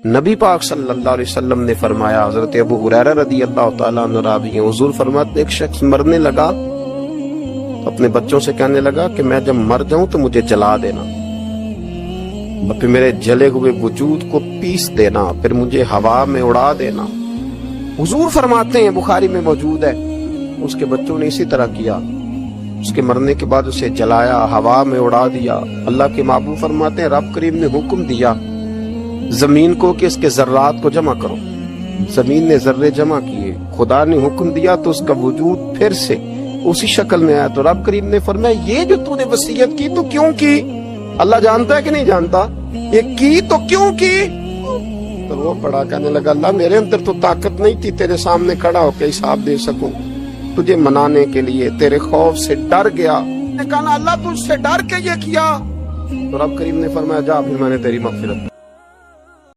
नबी पाक सल्लल्लाहु अलैहि वसल्लम ने फरमाया, हजरत अबू हुरैरा रदी अल्लाह तआला अन्हु रावी हैं, हुजूर फरमाते एक शख्स मरने लगा, अपने बच्चों से कहने लगा कि मैं जब मर जाऊं तो मुझे जला देना, फिर मेरे जले हुए वजूद को पीस देना, फिर मुझे हवा में उड़ा देना। हुजूर फरमाते हैं, बुखारी में मौजूद है, उसके बच्चों ने इसी तरह किया। उसके मरने के बाद उसे जलाया, हवा में उड़ा दिया। अल्लाह के महबूब फरमाते हैं, रब करीम ने हुक्म दिया जमीन को कि इसके जर्रात को जमा करो। जमीन ने जर्रे जमा किए, खुदा ने हुक्म दिया तो उसका वजूद फिर से उसी शक्ल में आया। तो रब करीम ने फरमाया, ये जो तूने वसीयत की तो क्यों की? अल्लाह जानता है कि नहीं जानता? ये की तो क्यों की? तो वो बड़ा कहने लगा, अल्लाह मेरे अंदर तो ताकत नहीं थी तेरे सामने खड़ा होकर हिसाब दे सकूं, तुझे मनाने के लिए तेरे खौफ से डर गया। कहा अल्लाह तुझसे डर के ये किया। तो रब करीम ने फरमाया, जा फिर मैंने तेरी मगफिरत